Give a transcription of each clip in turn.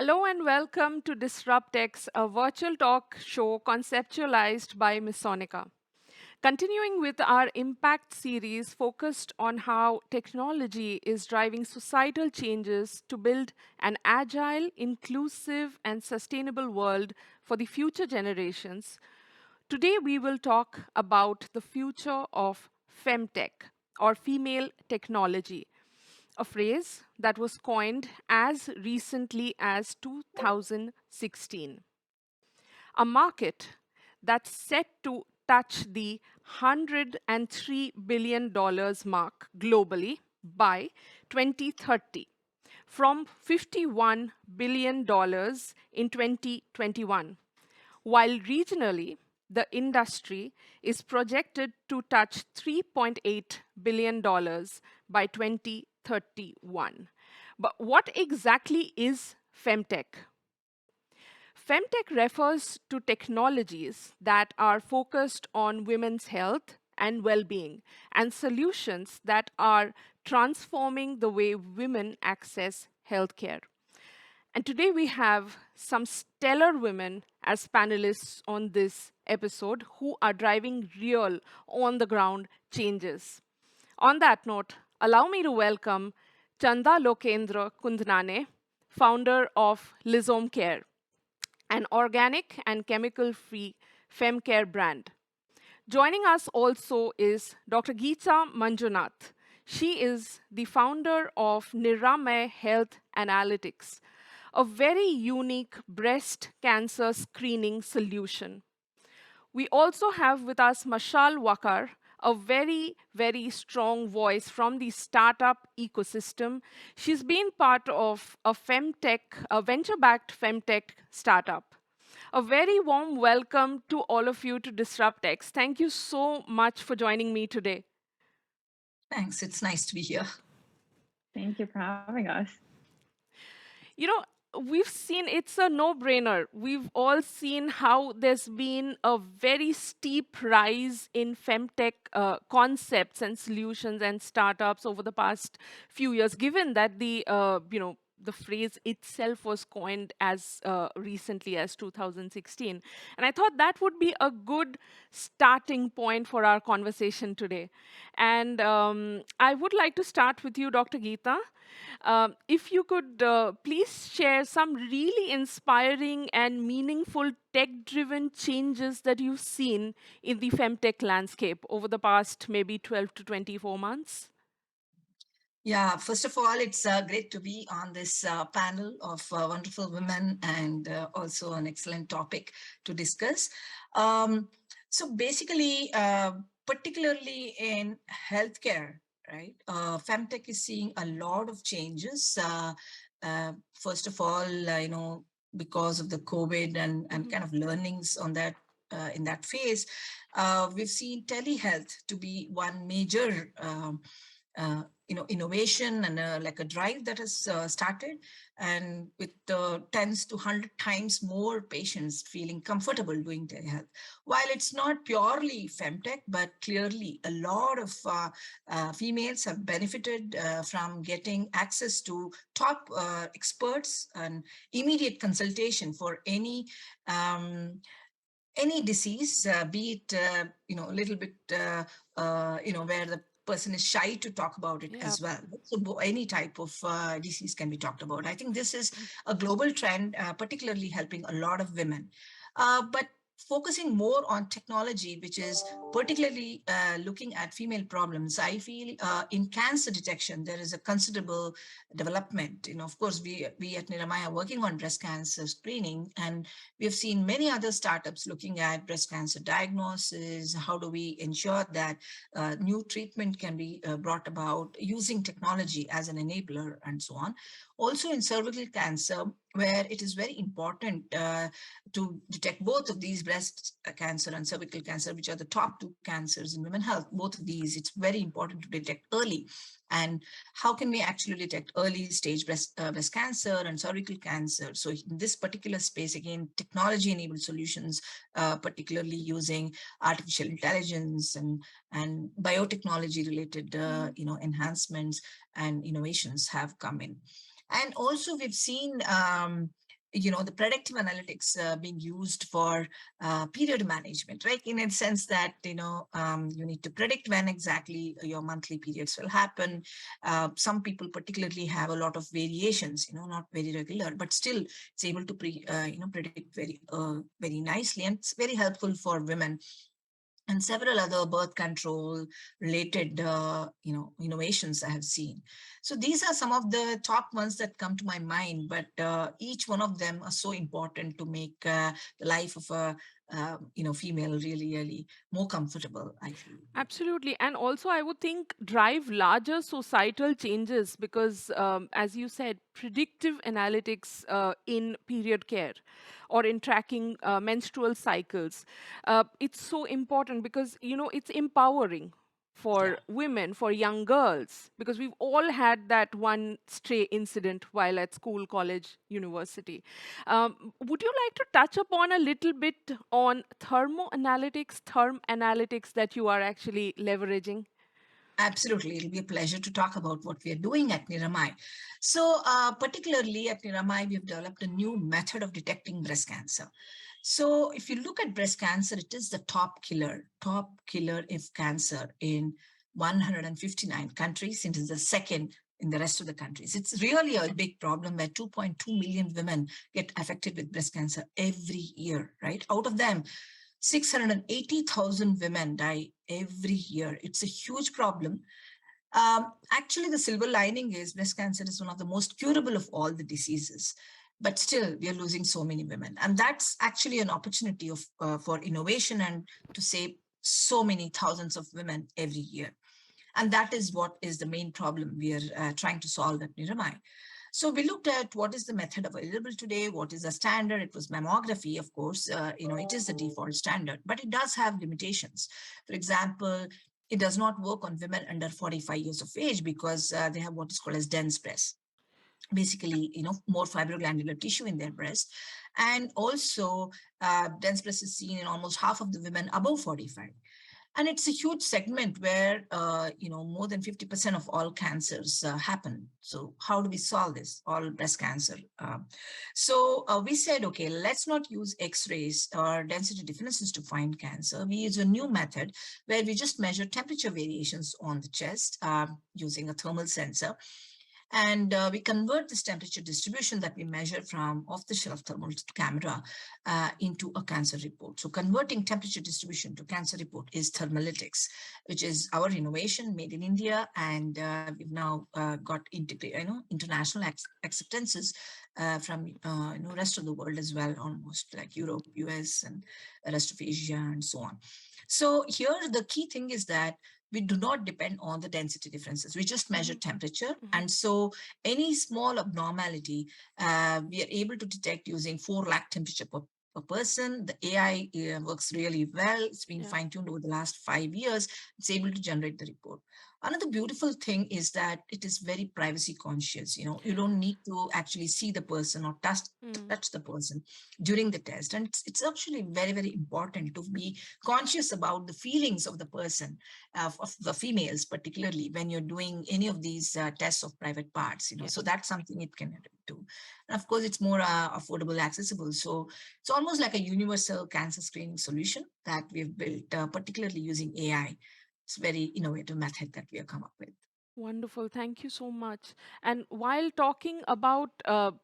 Hello and welcome to DisruptX, a virtual talk show conceptualized by Miss Sonica. Continuing with our impact series focused on how technology is driving societal changes to build an agile, inclusive, and sustainable world for the future generations, today we will talk about the future of FEMTECH or female technology, a phrase that was coined as recently as 2016. A market that's set to touch the $103 billion mark globally by 2030 from $51 billion in 2021, while regionally, the industry is projected to touch $3.8 billion by 2031. But what exactly is FEMTECH? FEMTECH refers to technologies that are focused on women's health and well being, and solutions that are transforming the way women access healthcare. And today we have some stellar women as panelists on this episode who are driving real on the ground changes. On that note, allow me to welcome Chanda Lokendra Kundnane, founder of Lizome Care, an organic and chemical free femcare brand. Joining us also is Dr. Geeta Manjunath. She is the founder of Niramay Health Analytics, a very unique breast cancer screening solution. We also have with us Mashal Wakar, a very, very strong voice from the startup ecosystem. She's been part of a femtech, a venture-backed femtech startup. A very warm welcome to all of you to DisruptX. Thank you so much for joining me today. Thanks. It's nice to be here. Thank you for having us. You know, we've seen it's a no brainer. We've all seen how there's been a very steep rise in femtech concepts and solutions and startups over the past few years, given that the phrase itself was coined as recently as 2016. And I thought that would be a good starting point for our conversation today. And I would like to start with you, Dr. Geeta. If you could please share some really inspiring and meaningful tech-driven changes that you've seen in the femtech landscape over the past maybe 12 to 24 months. Yeah, first of all, it's great to be on this panel of wonderful women and also an excellent topic to discuss. So basically, particularly in healthcare, right, femtech is seeing a lot of changes. First of all, because of the COVID and kind of learnings on that in that phase, we've seen telehealth to be one major innovation and like a drive that has started, and with tens to 100 times more patients feeling comfortable doing telehealth. While it's not purely femtech, but clearly a lot of females have benefited from getting access to top experts and immediate consultation for any disease, be it a little bit where the person is shy to talk about it Yeah. as well. So any type of disease can be talked about. I think this is a global trend, particularly helping a lot of women. But focusing more on technology, which is particularly looking at female problems, I feel in cancer detection, there is a considerable development. Of course, we at Niramaya are working on breast cancer screening, and we have seen many other startups looking at breast cancer diagnosis. How do we ensure that new treatment can be brought about using technology as an enabler and so on. Also in cervical cancer, where it is very important to detect both of these, breast cancer and cervical cancer, which are the top two cancers in women health. Both of these, it's very important to detect early. And how can we actually detect early stage breast cancer and cervical cancer? So in this particular space, again, technology-enabled solutions, particularly using artificial intelligence and biotechnology-related enhancements and innovations have come in. And also we've seen the predictive analytics being used for period management, right? In a sense that, you need to predict when exactly your monthly periods will happen. Some people particularly have a lot of variations, not very regular, but still it's able to predict very nicely, and it's very helpful for women, and several other birth control related innovations I have seen. So these are some of the top ones that come to my mind, but each one of them are so important to make the life of a female really more comfortable, I feel. Absolutely. And also, I would think drive larger societal changes because, as you said, predictive analytics in period care or in tracking menstrual cycles, it's so important because, it's empowering Yeah. for women, for young girls, because we've all had that one stray incident while at school, college, university. Would you like to touch upon a little bit on therm analytics that you are actually leveraging? Absolutely. It'll be a pleasure to talk about what we are doing at Niramai. So, particularly at Niramai, we've developed a new method of detecting breast cancer. So, if you look at breast cancer, it is the top killer of cancer in 159 countries. It is the second in the rest of the countries. It's really a big problem where 2.2 million women get affected with breast cancer every year, right? Out of them, 680,000 women die every year. It's a huge problem. Actually, the silver lining is breast cancer is one of the most curable of all the diseases. But still, we are losing so many women. And that's actually an opportunity for innovation and to save so many thousands of women every year. And that is what is the main problem we are trying to solve at Niramai. So we looked at what is the method available today, what is the standard. It was mammography, of course, it is the default standard, but it does have limitations. For example, it does not work on women under 45 years of age because they have what is called as dense breast, basically, more fibroglandular tissue in their breast. And also, dense breast is seen in almost half of the women above 45. And it's a huge segment where, more than 50% of all cancers happen. So how do we solve this, all breast cancer? So we said, okay, let's not use X-rays or density differences to find cancer. We use a new method where we just measure temperature variations on the chest using a thermal sensor. And we convert this temperature distribution that we measure from off-the-shelf thermal camera into a cancer report. So converting temperature distribution to cancer report is Thermalytics, which is our innovation made in India. And we've now got international acceptances from rest of the world as well, almost like Europe, US, and the rest of Asia, and so on. So here, the key thing is that we do not depend on the density differences. We just measure temperature. And so any small abnormality, we are able to detect using 4 lakh temperature per person. The AI works really well. It's been fine-tuned over the last 5 years. It's able to generate the report. Another beautiful thing is that it is very privacy conscious. You don't need to actually see the person or touch the person during the test. And it's actually very important to be conscious about the feelings of the person, of the females, particularly when you're doing any of these tests of private parts. So that's something it can do. And of course, it's more affordable, accessible. So it's almost like a universal cancer screening solution that we've built, particularly using AI. It's a very innovative method that we have come up with. Wonderful. Thank you so much. And while talking about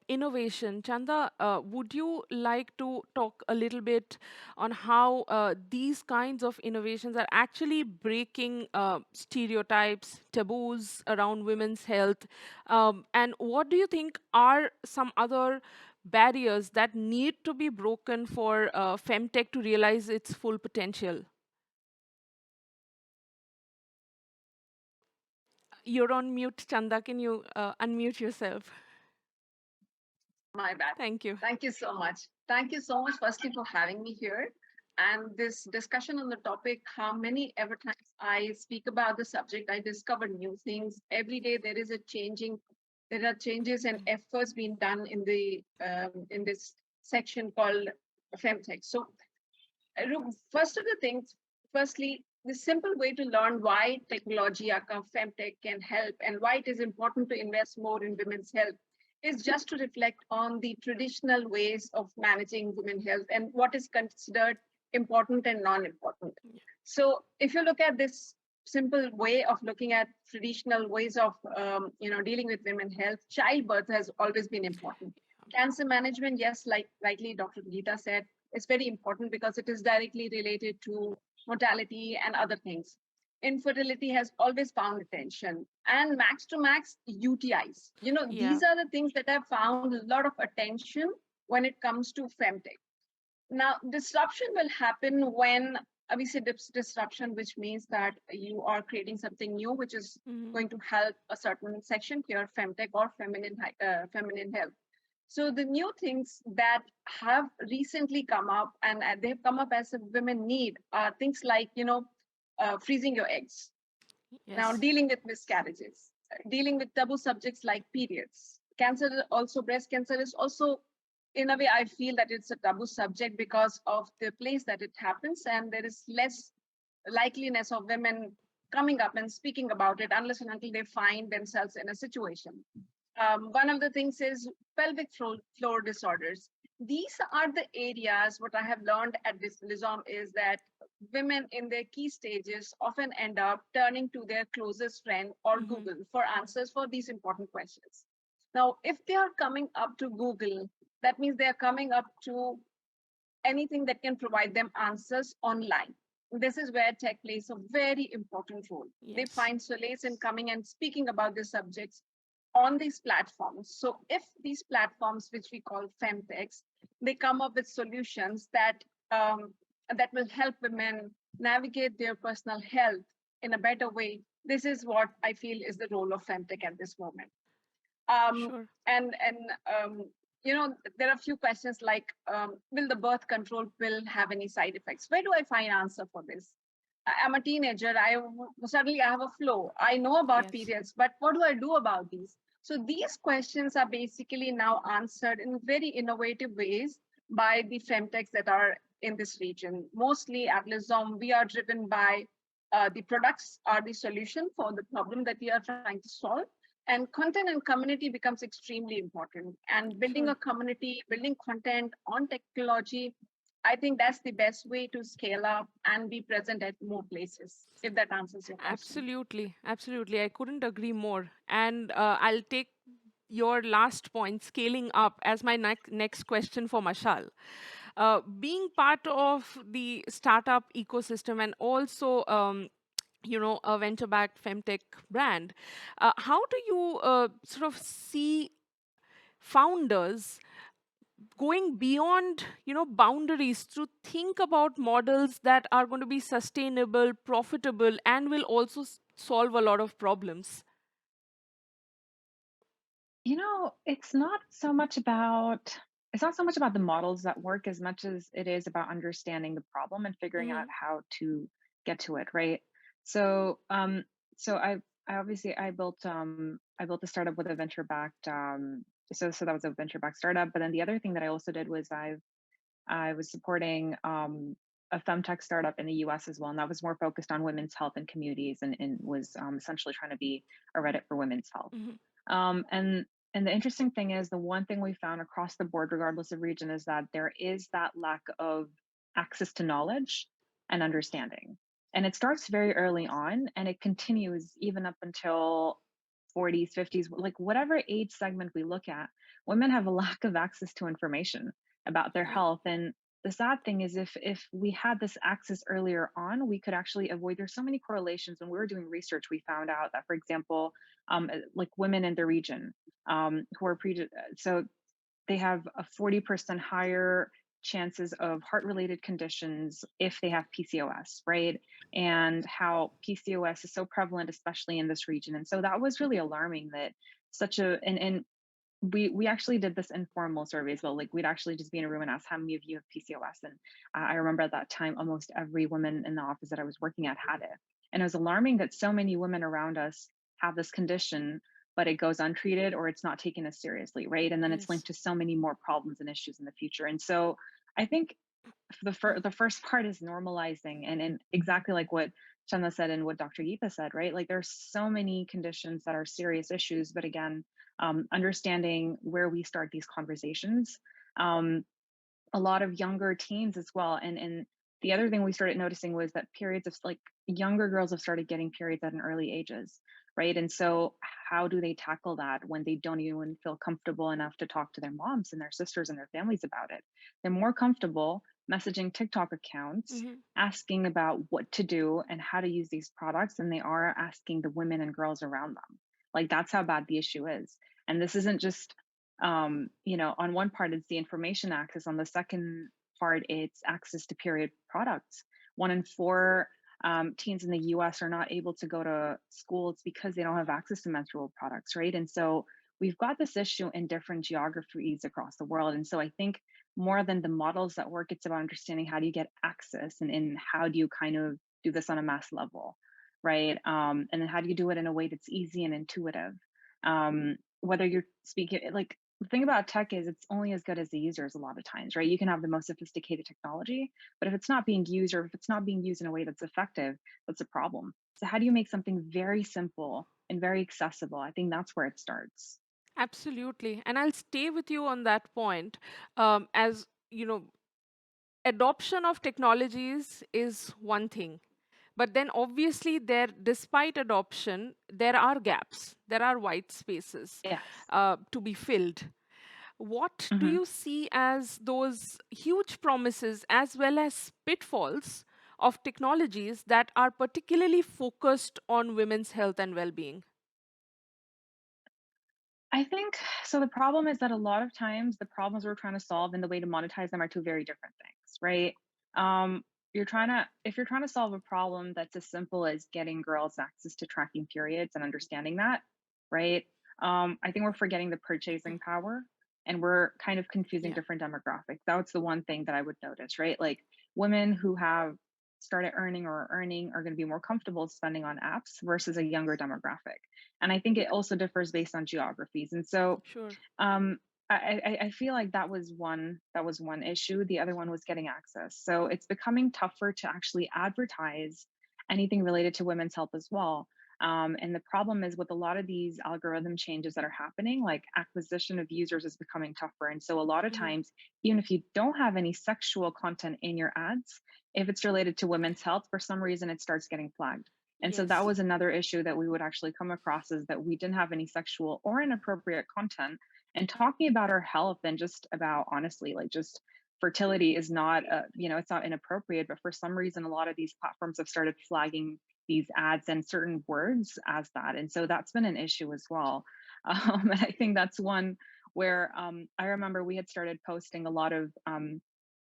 innovation, Chanda, would you like to talk a little bit on how these kinds of innovations are actually breaking stereotypes, taboos around women's health? And what do you think are some other barriers that need to be broken for femtech to realize its full potential? You're on mute, Chanda. Can you unmute yourself? My bad. Thank you. Thank you so much. Thank you so much, firstly, for having me here. And this discussion on the topic, how many ever times I speak about the subject, I discover new things. Every day there are changes and efforts being done in this section called FEMTECH. So first of the things, firstly, the simple way to learn why technology, femtech can help and why it is important to invest more in women's health is just to reflect on the traditional ways of managing women health and what is considered important and non-important. So if you look at this simple way of looking at traditional ways of dealing with women health, childbirth has always been important. Cancer management, yes, like rightly Dr. Geeta said, is very important because it is directly related to mortality and other things. Infertility has always found attention, and max to max UTIs. Yeah. These are the things that have found a lot of attention when it comes to femtech. Now, disruption will happen when we say disruption, which means that you are creating something new, which is Mhm. going to help a certain section here, femtech or feminine health. So the new things that have recently come up and they've come up as a women need are things like, freezing your eggs. Now, Yes. dealing with miscarriages, dealing with taboo subjects like periods. Cancer, also breast cancer is also, in a way, I feel that it's a taboo subject because of the place that it happens, and there is less likeliness of women coming up and speaking about it unless and until they find themselves in a situation. One of the things is pelvic floor disorders. These are the areas, what I have learned at this LISOM is that women in their key stages often end up turning to their closest friend or Mhm. Google for answers for these important questions. Now, if they are coming up to Google, that means they are coming up to anything that can provide them answers online. This is where tech plays a very important role. They Yes. find solace in coming and speaking about these subjects on these platforms. So if these platforms, which we call femtechs, they come up with solutions um, that will help women navigate their personal health in a better way, this is what I feel is the role of femtech at this moment. Um, Sure. and there are a few questions like, will the birth control pill have any side effects? Where do I find answer for this? I'm a teenager. Suddenly I have a flow. I know about Yes. periods, but what do I do about these? So these questions are basically now answered in very innovative ways by the femtechs that are in this region. Mostly at Lizom, we are driven by the products are the solution for the problem that we are trying to solve. And content and community becomes extremely important. And building Sure. a community, building content on technology, I think that's the best way to scale up and be present at more places, if that answers your question. Absolutely. Absolutely. I couldn't agree more. And I'll take your last point, scaling up, as my next question for Mashal. Being part of the startup ecosystem and also a venture backed femtech brand, how do you sort of see founders going beyond boundaries to think about models that are going to be sustainable, profitable, and will also solve a lot of problems? It's not so much about the models that work as much as it is about understanding the problem and figuring out Hmm. how to get to it, right? So, so I obviously I built a startup with a venture backed so that was a venture backed startup. But then the other thing that I also did was I was supporting a femtech startup in the US as well, and that was more focused on women's health and communities, and was essentially trying to be a Reddit for women's health. Hmm. Um, and and the interesting thing is, the one thing we found across the board, regardless of region, is that there is that lack of access to knowledge and understanding. And it starts very early on, and it continues even up until 40s, 50s, like whatever age segment we look at, women have a lack of access to information about their Yeah. health. And the sad thing is, if we had this access earlier on, we could actually avoid. There's so many correlations. When we were doing research, we found out that, for example, like women in the region who are so they have a 40% higher chances of heart related conditions if they have PCOS, right? And how PCOS is so prevalent, especially in this region. And so that was really alarming that such a, and we actually did this informal survey as well. Like, we'd actually just be in a room and ask how many of you have PCOS. And I remember at that time, almost every woman in the office that I was working at had it. And it was alarming that so many women around us have this condition, but it goes untreated or it's not taken as seriously, right? And then it's Yes. linked to so many more problems and issues in the future. And so I think the first part is normalizing, and exactly like what Chandna said and what Dr. Geeta said, right? Like there's so many conditions that are serious issues, but again, understanding where we start these conversations. Um, a lot of younger teens as well. And the other thing we started noticing was that periods of like younger girls have started getting periods at an early ages, right? And so how do they tackle that when they don't even feel comfortable enough to talk to their moms and their sisters and their families about it? They're more comfortable messaging TikTok accounts, Hmm. asking about what to do and how to use these products than they are asking the women and girls around them. Like that's how bad the issue is. And this isn't just on one part it's the information access, on the second part it's access to period products. 1 in 4 teens in the US are not able to go to school. It's because they don't have access to menstrual products, right? And so we've got this issue in different geographies across the world. And so I think more than the models that work, it's about understanding how do you get access, and how do you kind of do this on a mass level, right? And then how do you do it in a way that's easy and intuitive? Whether you're speaking like, the thing about tech is it's only as good as the users a lot of times, right? You can have the most sophisticated technology, but if it's not being used, or if it's not being used in a way that's effective, that's a problem. So how do you make something very simple and very accessible? I think that's where it starts. Absolutely. And I'll stay with you on that point. As you know, adoption of technologies is one thing, but then obviously there, despite adoption, there are gaps, there are white spaces Yes. to be filled. What do Mhm. you see as those huge promises as well as pitfalls of technologies that are particularly focused on women's health and well-being? I think so. The problem is that a lot of times the problems we're trying to solve and the way to monetize them are two very different things, right? Um, if you're trying to solve a problem that's as simple as getting girls access to tracking periods and understanding that, right? I think we're forgetting the Mm. purchasing power, and we're kind of confusing Yeah, different demographics. That's the one thing that I would notice, right? Like women who have started earning or are earning are going to be more comfortable spending on apps versus a younger demographic. And I think it also differs based on geographies. And so sure. um, I feel like that was one issue. The other one was getting access. So it's becoming tougher to actually advertise anything related to women's health as well. And the problem is with a lot of these algorithm changes that are happening, like acquisition of users is becoming tougher. And so a lot of Hmm. times, even if you don't have any sexual content in your ads, if it's related to women's health, for some reason it starts getting flagged. And so that Yes. was another issue that we would actually come across, is that we didn't have any sexual or inappropriate content. And talking about our health and just about honestly, like just fertility is not, it's not inappropriate, but for some reason, a lot of these platforms have started flagging these ads and certain words as that. And so that's been an issue as well. And I think that's one where I remember we had started posting a lot of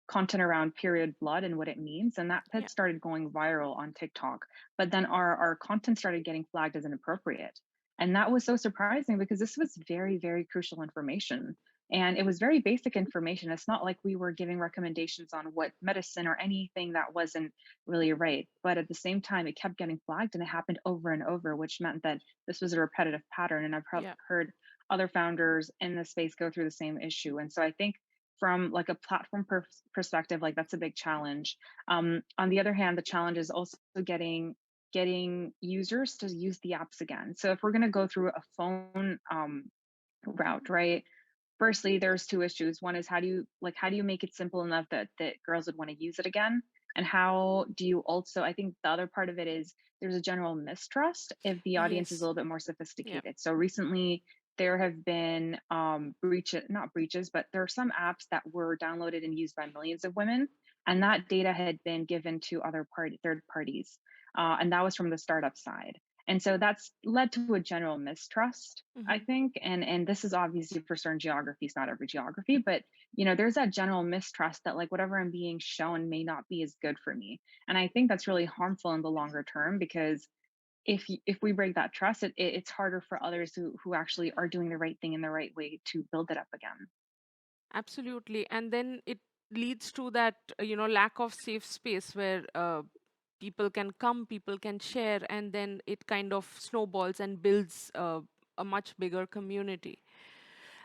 content around period blood and what it means, and that Yeah. had started going viral on TikTok. But then our content started getting flagged as inappropriate, and that was so surprising because this was very, very crucial information, and it was very basic information. It's not like we were giving recommendations on what medicine or anything that wasn't really right, but at the same time it kept getting flagged, and it happened over and over, which meant that this was a repetitive pattern. And I've Yeah. heard other founders in the space go through the same issue. And so I think from like a platform perspective, like that's a big challenge. On the other hand, the challenge is also getting users to use the apps again. So if we're going to go through a phone route, right? Firstly, there's two issues. One is how do you make it simple enough that girls would want to use it again? And how do you also, I think the other part of it is there's a general mistrust if the audience is a Yes. little bit more Yeah. sophisticated. So recently there have been not breaches, but there are some apps that were downloaded and used by millions of women, and that data had been given to third parties, and that was from the startup side. And so that's led to a general mistrust, I Hmm. think. And this is obviously for certain geographies, not every geography, but there's that general mistrust that like whatever I'm being shown may not be as good for me. And I think that's really harmful in the longer term, because if we break that trust, it's harder for others who actually are doing the right thing in the right way to build it up again. Absolutely. And then it leads to that, lack of safe space where people can come, people can share, and then it kind of snowballs and builds a much bigger community.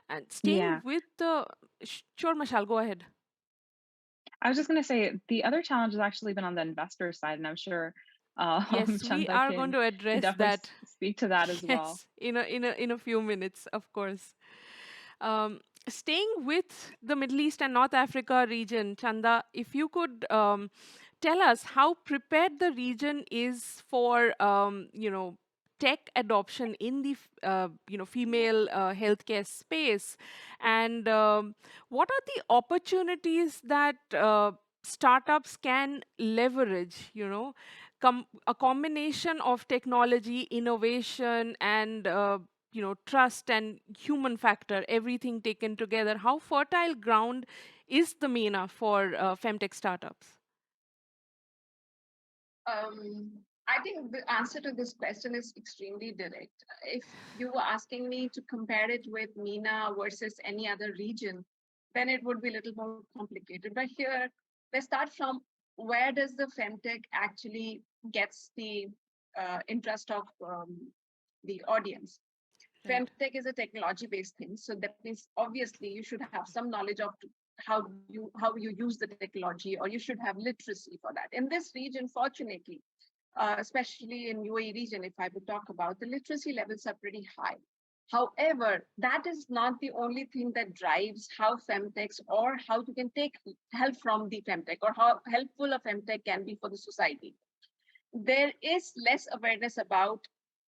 And staying Yeah. with the, sure, Mashal, go ahead. I was just going to say the other challenge has actually been on the investor side, and I'm sure Yes, we Chanda are going to can address definitely that. speak to that as well. Yes, in a few minutes, of course. Staying with the Middle East and North Africa region, Chanda, if you could tell us how prepared the region is for tech adoption in the female healthcare space, and what are the opportunities that startups can leverage, a combination of technology, innovation, and trust and human factor, everything taken together. How fertile ground is the MENA for femtech startups? I think the answer to this question is extremely direct. If you were asking me to compare it with MENA versus any other region, then it would be a little more complicated. But here, let's start from where does the femtech actually gets the interest of the audience. Right. Femtech is a technology-based thing, so that means obviously you should have some knowledge of how you use the technology, or you should have literacy for that. In this region, fortunately, especially in UAE region, if I would talk about, the literacy levels are pretty high. However, that is not the only thing that drives how femtechs or how you can take help from the femtech or how helpful a femtech can be for the society. There is less awareness about,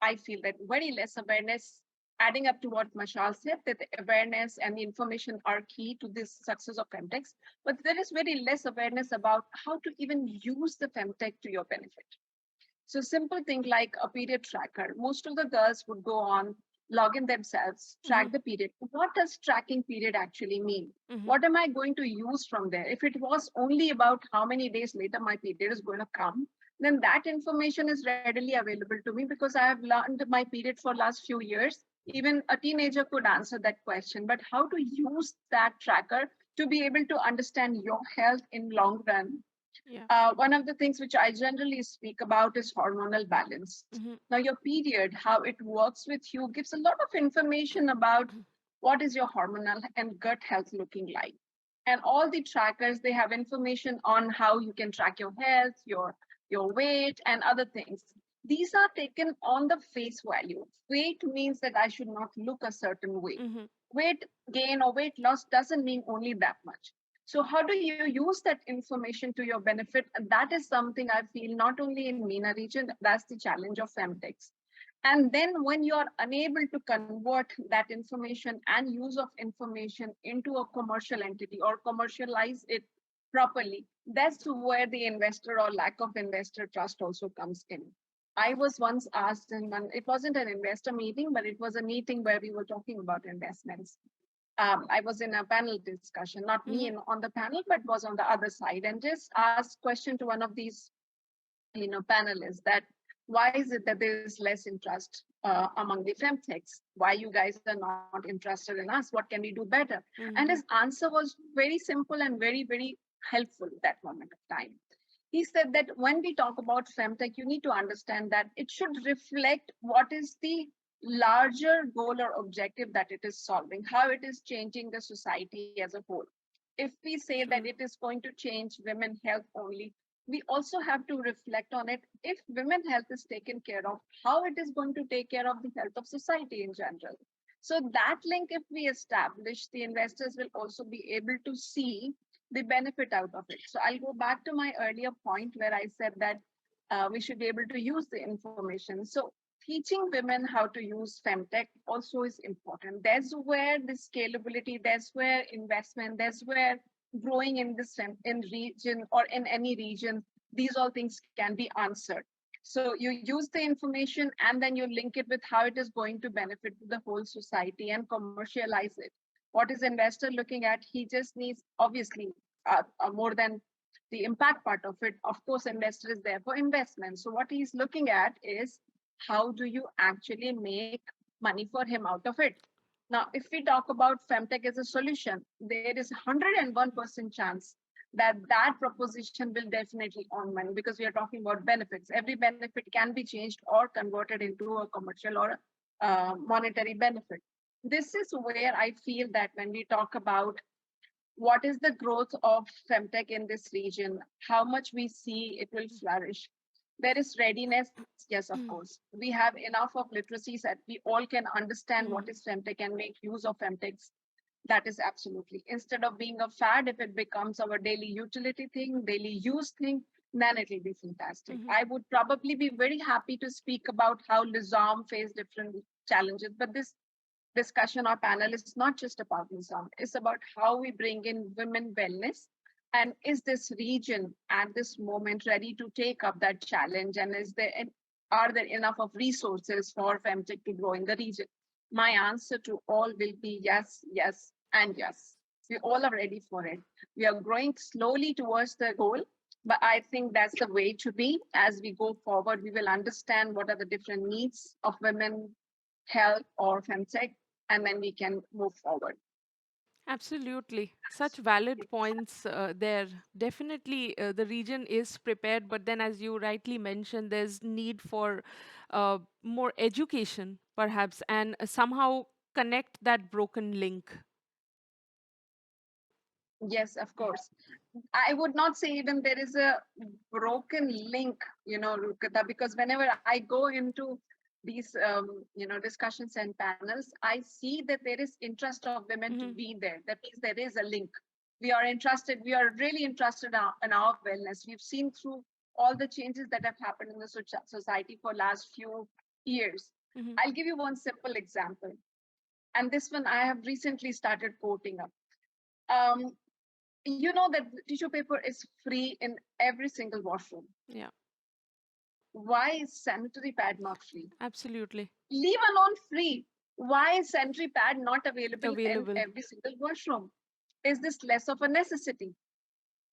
I feel that very less awareness, adding up to what Mashal said, that the awareness and the information are key to this success of femtechs, but there is very less awareness about how to even use the femtech to your benefit. So simple thing like a period tracker. Most of the girls would go on, log in themselves, Mm-hmm. track the period. What does tracking period actually mean? Mm-hmm. What am I going to use from there? If it was only about how many days later my period is going to come, then that information is readily available to me because I have learned my period for last few years. Even a teenager could answer that question. But how to use that tracker to be able to understand your health in long run? Yeah. One of the things which I generally speak about is hormonal balance. Mm-hmm. Now, your period, how it works with you, gives a lot of information about what is your hormonal and gut health looking like. And all the trackers, they have information on how you can track your health, your weight, and other things. These are taken on the face value. Weight means that I should not look a certain way. Mm-hmm. Weight gain or weight loss doesn't mean only that much. So how do you use that information to your benefit? And that is something I feel not only in MENA region, that's the challenge of femtechs. And then when you are unable to convert that information and use of information into a commercial entity or commercialize it properly, that's where the investor or lack of investor trust also comes in. I was once asked in one, it wasn't an investor meeting, but it was a meeting where we were talking about investments. I was in a panel discussion, not me Mm-hmm. on the panel, but was on the other side, and just asked question to one of these, panelists that why is it that there is less interest among the femtechs? Why you guys are not interested in us? What can we do better? And his Mm-hmm. answer was very simple and very, very helpful at that moment of time. He said that when we talk about femtech, you need to understand that it should reflect what is the larger goal or objective that it is solving, how it is changing the society as a whole. If we say that it Sure. is going to change women health only, we also have to reflect on it. If women health is taken care of, how it is going to take care of the health of society in general. So that link, if we establish, the investors will also be able to see the benefit out of it. So I'll go back to my earlier point where I said that we should be able to use the information. So teaching women how to use femtech also is important. That's where the scalability, that's where investment, that's where growing in this in region or in any region, these all things can be answered. So you use the information and then you link it with how it is going to benefit the whole society and commercialize it. What is investor looking at? He just needs, obviously, more than the impact part of it. Of course, investor is there for investment. So what he's looking at is how do you actually make money for him out of it? Now, if we talk about femtech as a solution, there is 101% chance that that proposition will definitely earn money because we are talking about benefits. Every benefit can be changed or converted into a commercial or monetary benefit. This is where I feel that when we talk about what is the growth of femtech in this region, how much we see it will flourish. There is readiness, yes, of course. We have enough of literacies that we all can understand what is femtech and make use of femtechs. That is absolutely. Instead of being a fad, if it becomes our daily utility thing, daily use thing, then it will be fantastic. I would probably be very happy to speak about how Lizam faced different challenges, but this discussion or panel is not just about Lizam. It's about how we bring in women wellness. And is this region at this moment ready to take up that challenge? And are there enough of resources for femtech to grow in the region? My answer to all will be yes, yes, and yes. We all are ready for it. We are growing slowly towards the goal, but I think that's the way to be. As we go forward, we will understand what are the different needs of women, health, or femtech, and then we can move forward. Absolutely. Such valid points there. Definitely, the region is prepared, but then, as you rightly mentioned, there's need for more education, perhaps, and somehow connect that broken link. Yes, of course. I would not say even there is a broken link, Rukata, because whenever I go into these, discussions and panels, I see that there is interest of women to be there. That means there is a link. We are interested. We are really interested in our wellness. We've seen through all the changes that have happened in the society for last few years. I'll give you one simple example. And this one I have recently started quoting up. You know that tissue paper is free in every single washroom. Yeah, Why is sanitary pad not free? absolutely. Leave alone free. Why is sanitary pad not available in Available. every single washroom? Is this less of a necessity?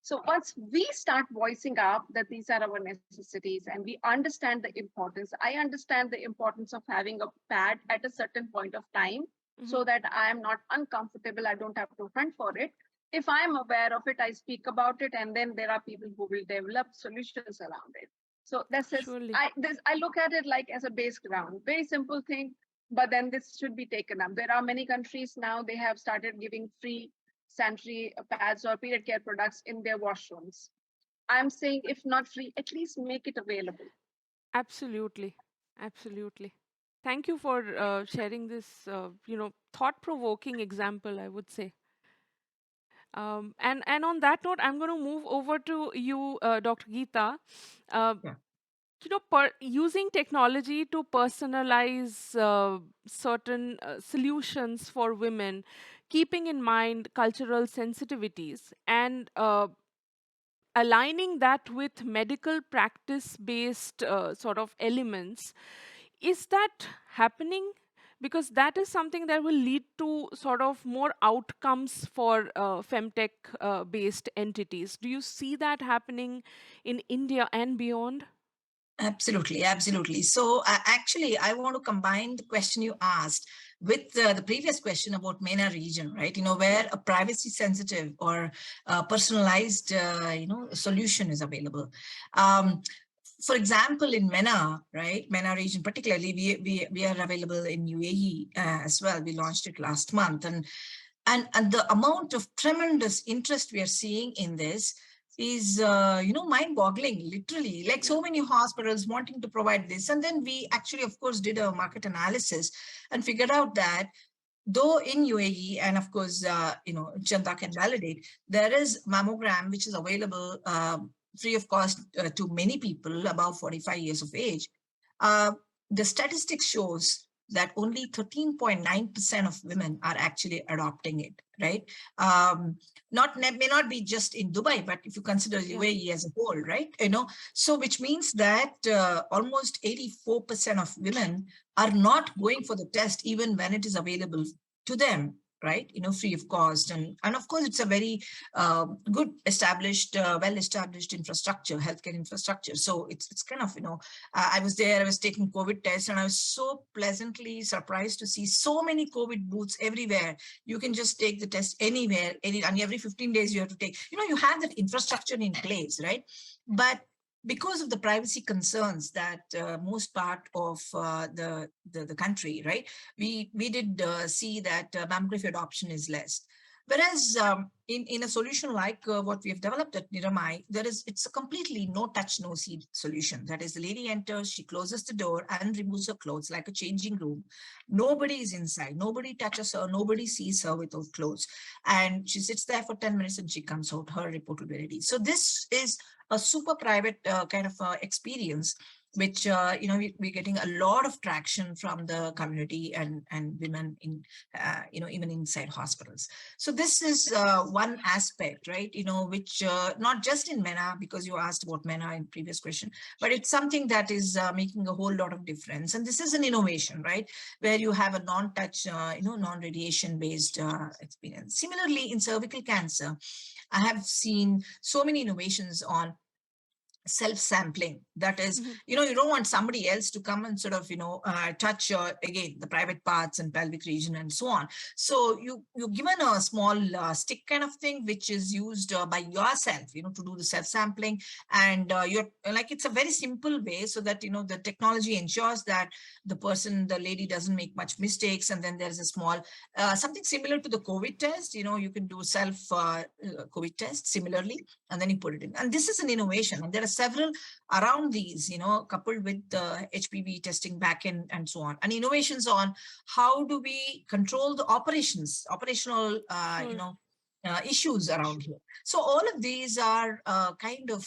So once we start voicing up that these are our necessities and we understand the importance, I understand the importance of having a pad at a certain point of time so that I am not uncomfortable. I don't have to hunt for it. If I am aware of it, I speak about it, and then there are people who will develop solutions around it. So Surely. I look at it like as a base ground, very simple thing, but then this should be taken up. There are many countries now, they have started giving free sanitary pads or period care products in their washrooms. I'm saying if not free, at least make it available. Absolutely. Absolutely. Thank you for sharing this, thought-provoking example, I would say. And on that note, I'm going to move over to you, Dr. Geeta. Uh, Yeah. Using technology to personalize certain solutions for women, keeping in mind cultural sensitivities, and aligning that with medical practice based sort of elements, is that happening? Because that is something that will lead to sort of more outcomes for femtech based entities. Do you see that happening in India and beyond? Absolutely, absolutely. So actually, I want to combine the question you asked with the previous question about MENA region, right? Where a privacy sensitive or personalized, solution is available. For example, in MENA, right, MENA region particularly, we are available in UAE as well. We launched it last month, and the amount of tremendous interest we are seeing in this is mind-boggling, literally, like so many hospitals wanting to provide this. And then we actually, of course, did a market analysis and figured out that though in UAE, and of course, Chanda can validate, there is mammogram which is available free of cost to many people above 45 years of age. uh, the statistics shows that only 13.9% of women are actually adopting it, right? May not be just in Dubai, but if you consider UAE as a whole, right? So which means that almost 84% of women are not going for the test even when it is available to them, right? Free of cost. And of course, it's a very good established, well-established infrastructure, healthcare infrastructure. So it's kind of, I was there, I was taking COVID tests, and I was so pleasantly surprised to see so many COVID booths everywhere. You can just take the test anywhere, and every 15 days you have to take, you have that infrastructure in place, right? But because of the privacy concerns that most part of the country, right, we did see that mammography adoption is less. Whereas in a solution like what we have developed at Niramai, it's a completely no touch, no see solution. That is, the lady enters, she closes the door and removes her clothes like a changing room. Nobody is inside, nobody touches her, nobody sees her without clothes. And she sits there for 10 minutes and she comes out, her report will be ready. So this is a super private kind of experience, which we're getting a lot of traction from the community and women in even inside hospitals. So this is one aspect, right? Which not just in MENA, because you asked about MENA in previous question, but it's something that is making a whole lot of difference. And this is an innovation, right? Where you have a non-touch, non-radiation based experience. Similarly, in cervical cancer, I have seen so many innovations on self-sampling. That is, Mhm. you don't want somebody else to come and sort of touch again the private parts and pelvic region and so on. So you're given a small stick kind of thing, which is used by yourself, to do the self-sampling. And you're like, it's a very simple way, so that the technology ensures that the lady doesn't make much mistakes. And then there's a small something similar to the COVID test. You can do self COVID test similarly, and then you put it in. And this is an innovation, and there are several around these, coupled with the HPV testing backend and so on, and innovations on how do we control the operational Sure. issues around here. So all of these are kind of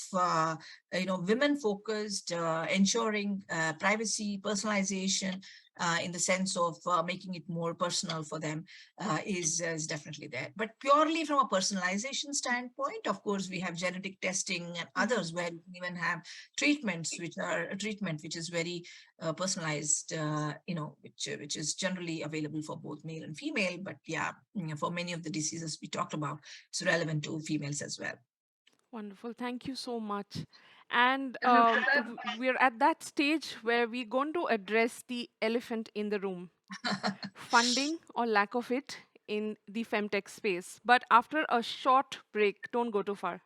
women focused, ensuring privacy, personalization, in the sense of making it more personal for them, is definitely there. But purely from a personalization standpoint, of course, we have genetic testing and Mhm. others, where we even have treatments, which are a treatment which is very personalized, which is generally available for both male and female. But yeah, for many of the diseases we talked about, it's relevant to females as well. Wonderful. Thank you so much. And Disruptor, we're at that stage where we're going to address the elephant in the room, funding or lack of it in the femtech space. But after a short break, don't go too far.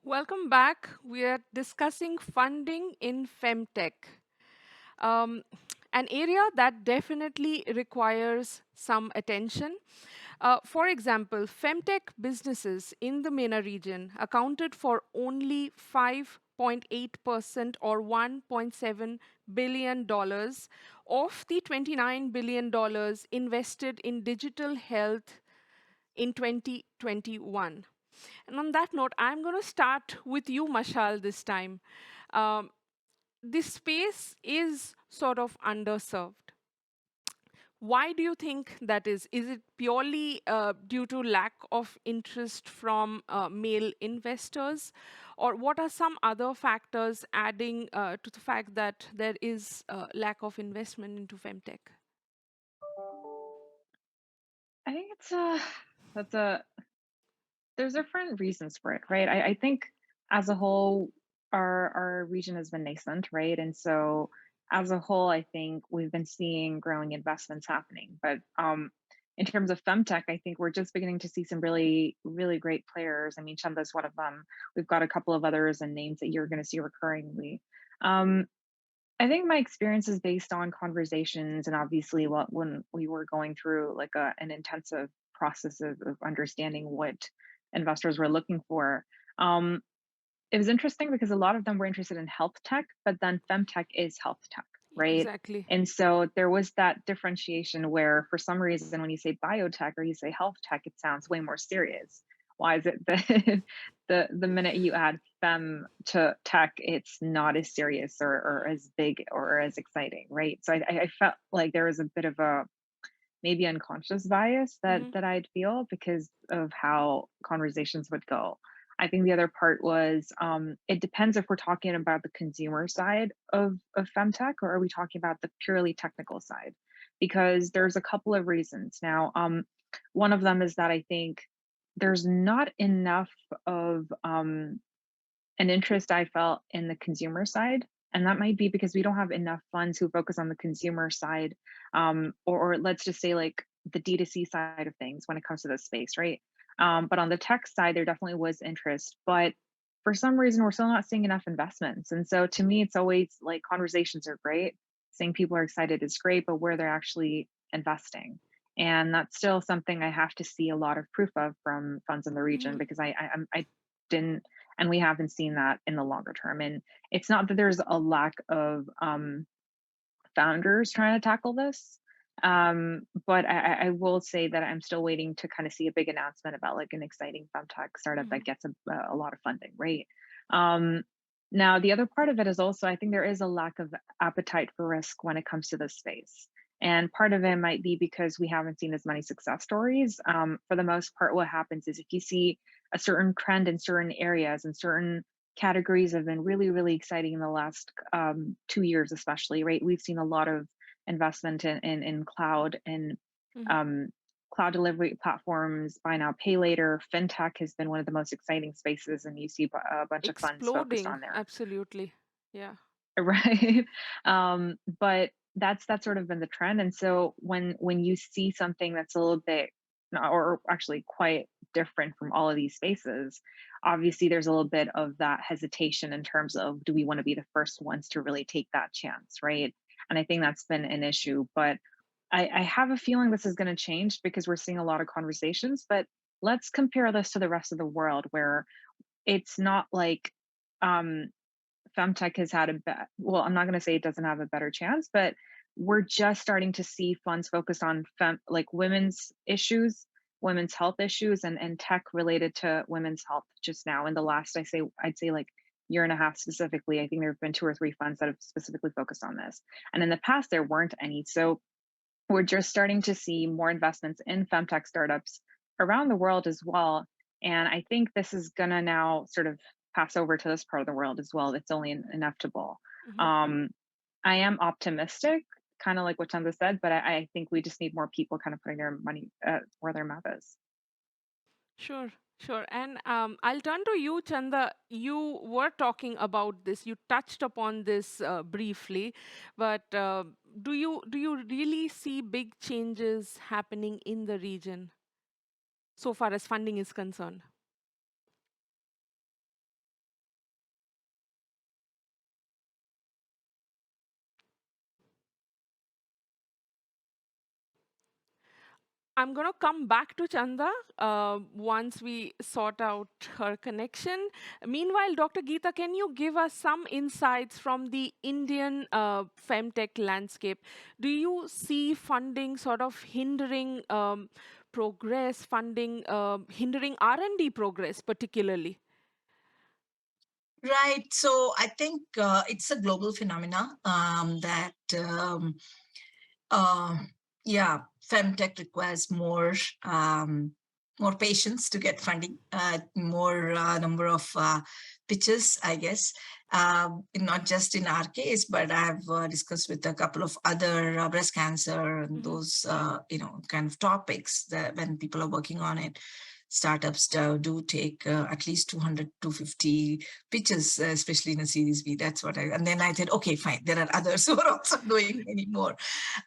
Welcome back. We are discussing funding in femtech, um, an area that definitely requires some attention. For example, femtech businesses in the MENA region accounted for only 5.8% or $1.7 billion of the $29 billion invested in digital health in 2021. And on that note, I'm going to start with you, Mashal, this time. Um, this space is sort of underserved. Why do you think that is? Is it purely due to lack of interest from male investors? Or what are some other factors adding to the fact that there is lack of investment into femtech? I think that's a there's different reasons for it, right? I think as a whole, our region has been nascent, right? And so as a whole, I think we've been seeing growing investments happening. But in terms of femtech, I think we're just beginning to see some really, really great players. I mean, Chanda's one of them. We've got a couple of others and names that you're going to see recurringly. Um, I think my experience is based on conversations, and obviously, when we were going through like an intensive process of understanding what investors were looking for. Um, it was interesting because a lot of them were interested in health tech, but then femtech is health tech, right? Exactly. And so there was that differentiation where, for some reason, when you say biotech or you say health tech, it sounds way more serious. Why is it that the minute you add fem to tech, it's not as serious or as big or as exciting, right? So I felt like there was a bit of a maybe unconscious bias that Hmm. I'd feel because of how conversations would go. I think the other part was it depends if we're talking about the consumer side of femtech or are we talking about the purely technical side? Because there's a couple of reasons. Now, one of them is that I think there's not enough of an interest I felt in the consumer side. And that might be because we don't have enough funds who focus on the consumer side, or let's just say like the D2C side of things when it comes to this space, right? But on the tech side, there definitely was interest. But for some reason, we're still not seeing enough investments. And so to me, it's always like conversations are great. Saying people are excited is great, but where they're actually investing. And that's still something I have to see a lot of proof of from funds in the region Hmm. because I didn't and we haven't seen that in the longer term. And it's not that there's a lack of founders trying to tackle this, but I will say that I'm still waiting to kind of see a big announcement about like an exciting femtech startup Hmm. that gets a lot of funding, right? um, Now the other part of it is also I think there is a lack of appetite for risk when it comes to this space, and part of it might be because we haven't seen as many success stories. For the most part, what happens is if you see a certain trend in certain areas and certain categories have been really, really exciting in the last 2 years, especially, right? We've seen a lot of investment in cloud and Hmm. um, cloud delivery platforms, buy now, pay later. FinTech has been one of the most exciting spaces, and you see a bunch of funds focused Exploding. on there. Absolutely. Yeah. Right. But that's sort of been the trend. And so when you see something that's a little bit or actually quite different from all of these spaces, obviously there's a little bit of that hesitation in terms of do we want to be the first ones to really take that chance, right? And I think that's been an issue. But I have a feeling this is going to change because we're seeing a lot of conversations. But let's compare this to the rest of the world where it's not like um femtech has had well, I'm not going to say it doesn't have a better chance, but we're just starting to see funds focused on like women's issues, women's health issues, and tech related to women's health just now in the last I'd say like year and a half specifically. I think there have been 2 or 3 funds that have specifically focused on this, and in the past there weren't any. So we're just starting to see more investments in femtech startups around the world as well. And I think this is going to now sort of pass over to this part of the world as well. It's only inevitable. Hmm. Um, I am optimistic, kind of like what Chanda said, but I think we just need more people kind of putting their money where their mouth is. Sure, sure. And I'll turn to you, Chanda. You were talking about this. You touched upon this briefly, but do you really see big changes happening in the region so far as funding is concerned? I'm going to come back to Chanda once we sort out her connection. Meanwhile, Dr. Geeta, can you give us some insights from the Indian femtech landscape? Do you see funding sort of hindering progress, funding hindering R&D progress particularly? Right. So I think it's a global phenomena that, uh, yeah, femtech requires more patience to get funding, more number of pitches, I guess. Not just in our case, but I've discussed with a couple of other breast cancer and Hmm. those kind of topics that when people are working on it. startups do take at least 200, 250 pitches, especially in a Series B. That's what and then I said, okay, fine. There are others who are also doing many more.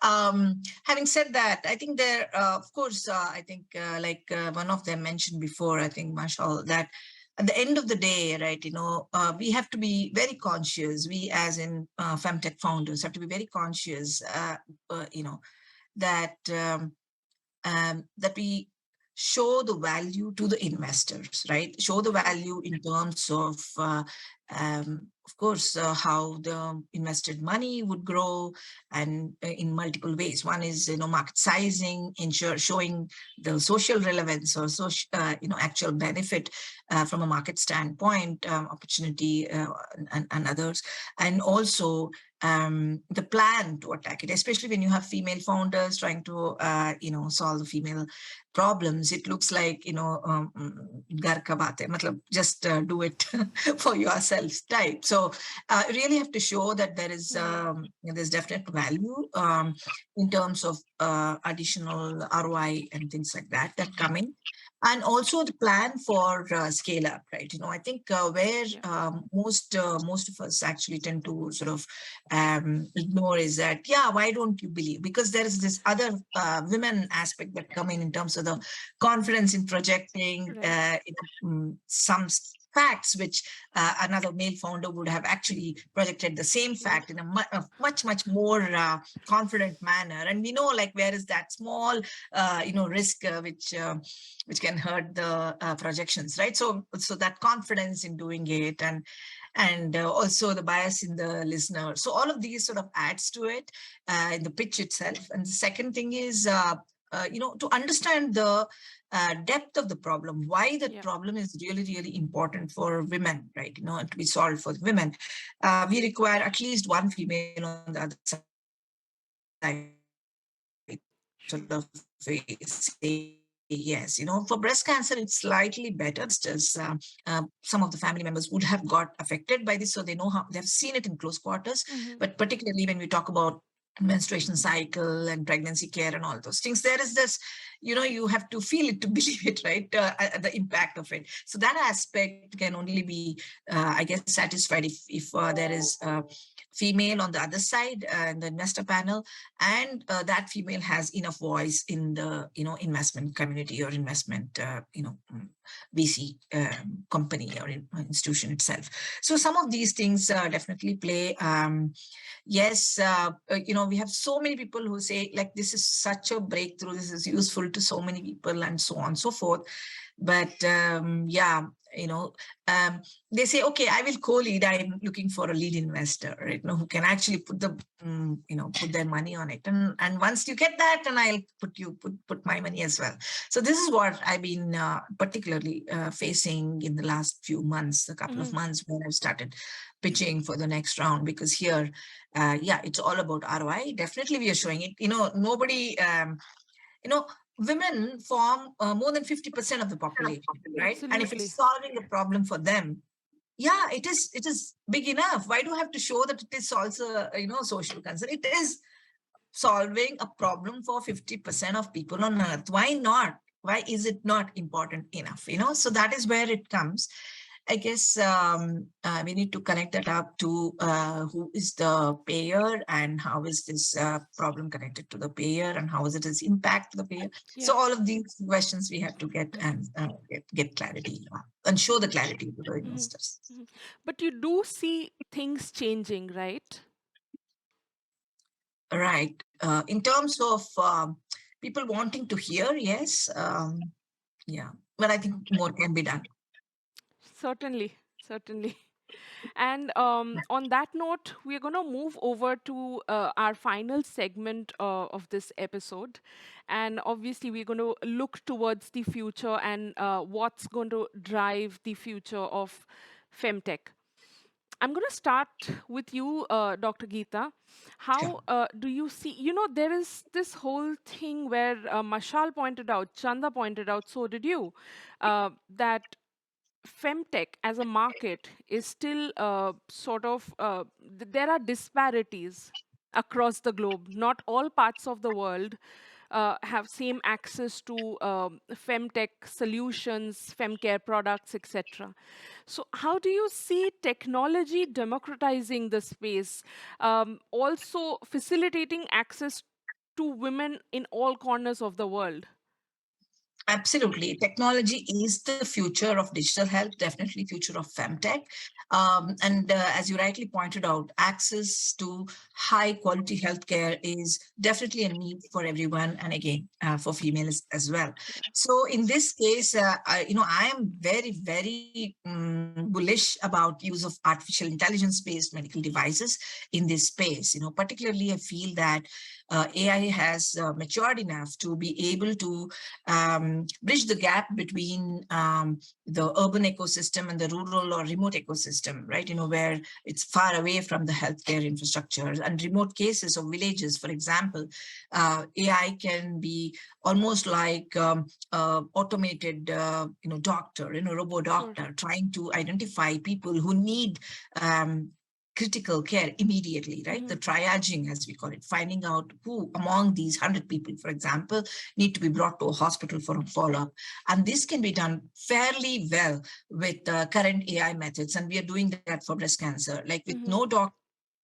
Having said that, I think there, of course, I think like one of them mentioned before, I think, Marshall, that at the end of the day, right, we have to be very conscious. We, as in FEMTECH founders, have to be very conscious, that that we show the value to the investors, right? Show the True. value in terms of course, how the invested money would grow, and in multiple ways. One is, market sizing, showing the social relevance or social, actual benefit from a market standpoint, opportunity, and others, and also the plan to attack it, especially when you have female founders trying to, solve the female problems. It looks like, घर का बात है, मतलब just do it for yourself type. So really have to show that there is Mhm. there's definite value in terms of additional ROI and things like that come in. And also the plan for scale up, right? I think where Yeah. most of us actually tend to sort of ignore is that, yeah, why don't you believe? Because there is this other women aspect that come in terms of the confidence in projecting Right. some facts which another male founder would have actually projected the same fact in a much much more confident manner. And we know, like, where is that small risk which can hurt the projections, right? So that confidence in doing it, and also the bias in the listener. So all of these sort of adds to it in the pitch itself. And the second thing is, to understand the depth of the problem, why that Yeah. problem is really, really important for women, right? To be solved for women. We require at least one female on the other side, sort Sure. of say yes. For breast cancer, it's slightly better. Some of the family members would have got affected by this, so they know how, they've seen it in close quarters. Hmm. But particularly when we talk about menstruation cycle and pregnancy care and all those things, there is this, you have to feel it to believe it, right? The impact of it. So that aspect can only be, I guess, satisfied if there is female on the other side in the investor panel, and that female has enough voice in the investment community or investment VC company or institution itself. So some of these things definitely play. Yes, we have so many people who say, like, this is such a breakthrough, this is useful to so many people, and so on and so forth. But yeah, um, they say, okay, I will co-lead. I'm looking for a lead investor, right? Who can actually put the, put their money on it. And once you get that, then I'll put my money as well. So this is what I've been particularly facing in the last few months, a couple of Hmm. months, when I've started pitching for the next round. Because here, yeah, it's all about ROI. Definitely, we are showing it. Nobody, you know, women form more than 50% of the population, right? And if Absolutely. it's solving a problem for them, yeah, it is big enough. Why do I have to show that it is also social concern? It is solving a problem for 50% of people on earth. Why not? Why is it not important enough? So that is where it comes. I guess we need to connect that up to who is the payer, and how is this problem connected to the payer, and how is it his impact to the payer. Yeah. So all of these questions we have to get, and get clarity and show the clarity to the Hmm. investors. Hmm. But you do see things changing, right? Right. In terms of people wanting to hear, yes. Yeah. But I think more can be done. Certainly. Certainly. And on that note, we're going to move over to our final segment of this episode. And obviously, we're going to look towards the future and what's going to drive the future of femtech. I'm going to start with you, Dr. Geeta. Sure. How do you see? There is this whole thing where Mashal pointed out, Chanda pointed out, so did you, that femtech as a market is still there are disparities across the globe. Not all parts of the world have same access to femtech solutions, femcare products, etc. So, how do you see technology democratizing the space, also facilitating access to women in all corners of the world? Absolutely. Technology is the future of digital health, definitely future of femtech. And as you rightly pointed out, access to high quality healthcare is definitely a need for everyone. And again, for females as well. Yeah. So in this case, I am very, very bullish about use of artificial intelligence-based medical devices in this space. Particularly I feel that AI has matured enough to be able to bridge the gap between the urban ecosystem and the rural or remote ecosystem, right? Where it's far away from the healthcare infrastructure and remote cases of villages, for example, AI can be almost like automated, doctor, robo Sure. doctor, trying to identify people who need critical care immediately, right? The Mhm. triaging, as we call it, finding out who among these 100 people, for example, need to be brought to a hospital for a follow-up. And this can be done fairly well with current AI methods. And we are doing that for breast cancer, like with Mhm. no doctor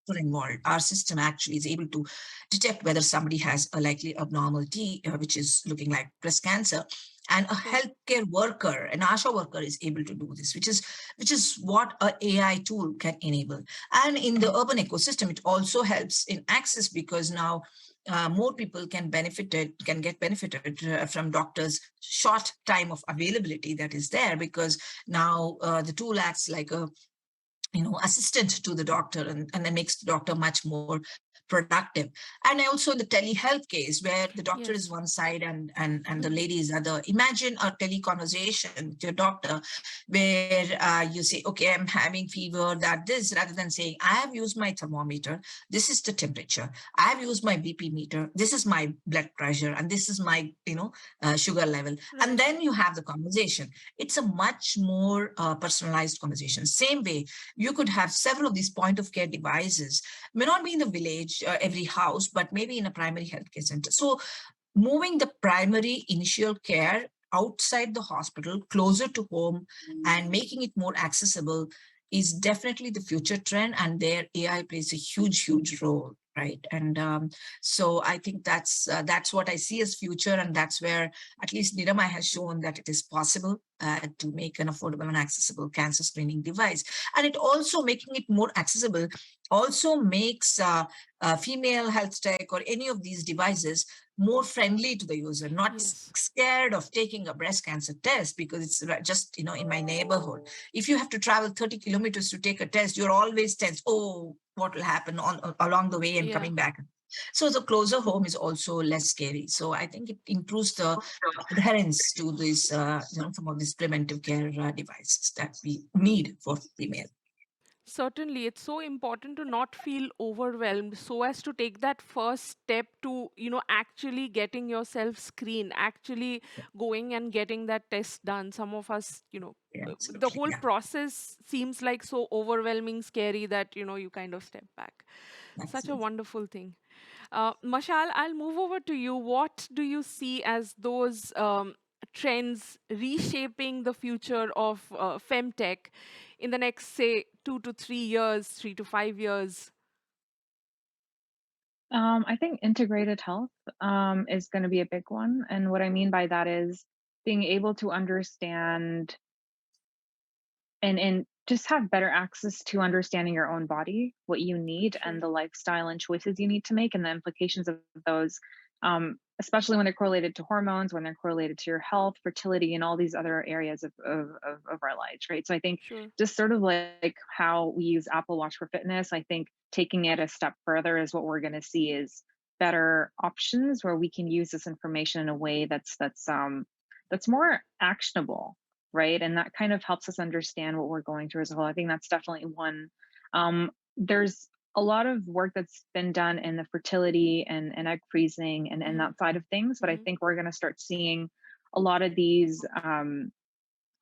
involved. Our system actually is able to detect whether somebody has a likely abnormality, which is looking like breast cancer. And a Sure. healthcare worker, an ASHA worker, is able to do this, which is what a AI tool can enable. And in the urban ecosystem, it also helps in access because now more people can get benefited from doctors' short time of availability that is there, because now the tool acts like a assistant to the doctor, and that makes the doctor much more productive. And also the telehealth case where the doctor is Yes. one side and the Mhm. lady is other. Imagine a teleconversation with your doctor where you say, okay, I'm having fever, that this, rather than saying, I have used my thermometer, this is the temperature, I have used my BP meter, this is my blood pressure, and this is my sugar level. And Right. then you have the conversation. It's a much more personalized conversation. Same way, you could have several of these point of care devices, may not be in the village, every house, but maybe in a primary healthcare center. So moving the primary initial care outside the hospital, closer to home, and making it more accessible is definitely the future trend. And there AI plays a huge, huge role, right? And so I think that's what I see as future, and that's where at least Niramai has shown that it is possible to make an affordable and accessible cancer screening device. And it also making it more accessible also makes female health tech or any of these devices more friendly to the user, not Yes. scared of taking a breast cancer test because it's just in my neighborhood. If you have to travel 30 kilometers to take a test, you're always tense. Oh, what will happen along the way and Yeah. coming back? So the closer home is also less scary. So I think it improves the adherence to these, some of these preventive care devices that we need for female. Certainly, it's so important to not feel overwhelmed so as to take that first step to, actually getting yourself screened, actually going and getting that test done. Some of us, Yeah, the absolutely. whole Yeah, process seems like so overwhelming, scary that, you kind of step back. Such a absolutely. wonderful thing. Mashal, I'll move over to you. What do you see as those trends reshaping the future of femtech in the next, say, 2 to 3 years, 3 to 5 years? I think integrated health is going to be a big one. And what I mean by that is being able to understand and just have better access to understanding your own body, what you need, and Sure. the lifestyle and choices you need to make, and the implications of those, especially when they're correlated to hormones, when they're correlated to your health, fertility, and all these other areas of our lives, right? So I think Sure. just sort of like how we use Apple Watch for fitness, I think taking it a step further is what we're going to see is better options where we can use this information in a way that's more actionable, right? And that kind of helps us understand what we're going through as a whole. I think that's definitely one. There's a lot of work that's been done in the fertility and egg freezing and Hmm. that side of things, but I Hmm. think we're going to start seeing a lot of these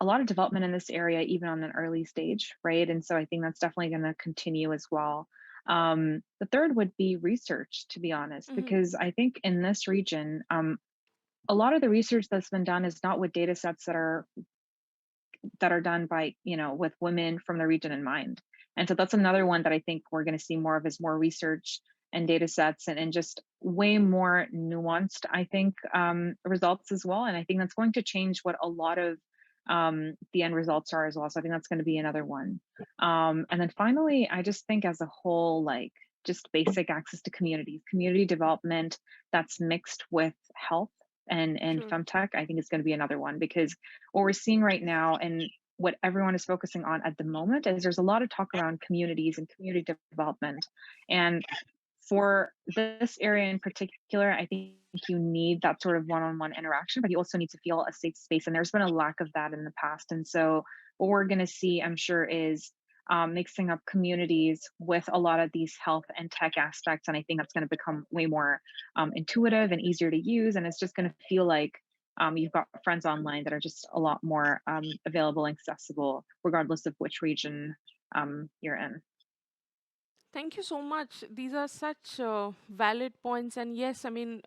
a lot of development in this area even on an early stage, right? And so I think that's definitely going to continue as well. The third would be research, to be honest, Hmm. because I think in this region, a lot of the research that's been done is not with data sets that are done by, with women from the region in mind. And so that's another one that I think we're going to see more of, is more research and data sets, and just way more nuanced, I think, results as well. And I think that's going to change what a lot of the end results are as well. So I think that's going to be another one. And then finally, I just think as a whole, like, just basic access to community development that's mixed with health and Sure. femtech, I think is going to be another one, because what we're seeing right now, and what everyone is focusing on at the moment, is there's a lot of talk around communities and community development. And for this area in particular, I think you need that sort of one-on-one interaction, but you also need to feel a safe space. And there's been a lack of that in the past. And so what we're going to see, I'm sure, is mixing up communities with a lot of these health and tech aspects. And I think that's going to become way more intuitive and easier to use. And it's just going to feel like you've got friends online that are just a lot more available and accessible, regardless of which region you're in. Thank you so much. These are such valid points, and yes, I mean,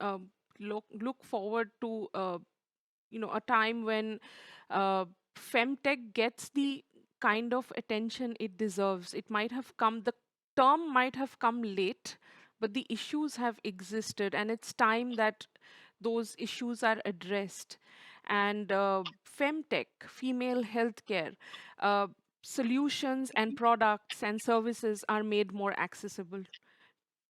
look forward to a time when uh, femtech gets the kind of attention it deserves. It might have come, the term might have come late, but the issues have existed, and it's time that those issues are addressed. And femtech, female healthcare, uh, solutions and products and services are made more accessible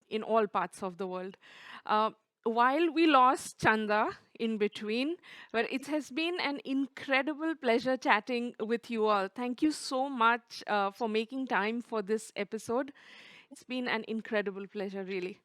in all parts of the world. Uh, while we lost Chanda in between, but it has been an incredible pleasure chatting with you all. Thank you so much for making time for this episode. It's been an incredible pleasure, really.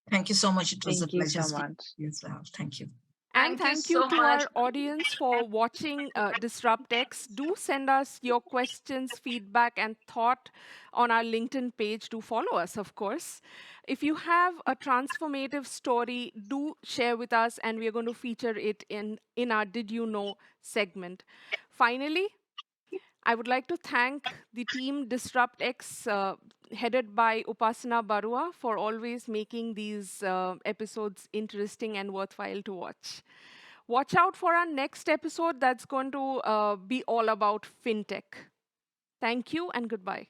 Thank you so much. It was a Thank you pleasure so speaking much. to you as well. Thank you. And Thank you thank you so to much. our audience for watching DisruptX. Do send us your questions, feedback, and thought on our LinkedIn page. Do follow us, of course. If you have a transformative story, do share with us, and we are going to feature it in our Did You Know segment. Finally, I would like to thank the team DisruptX, headed by Upasana Barua, for always making these episodes interesting and worthwhile to watch. Watch out for our next episode that's going to be all about fintech. Thank you and goodbye.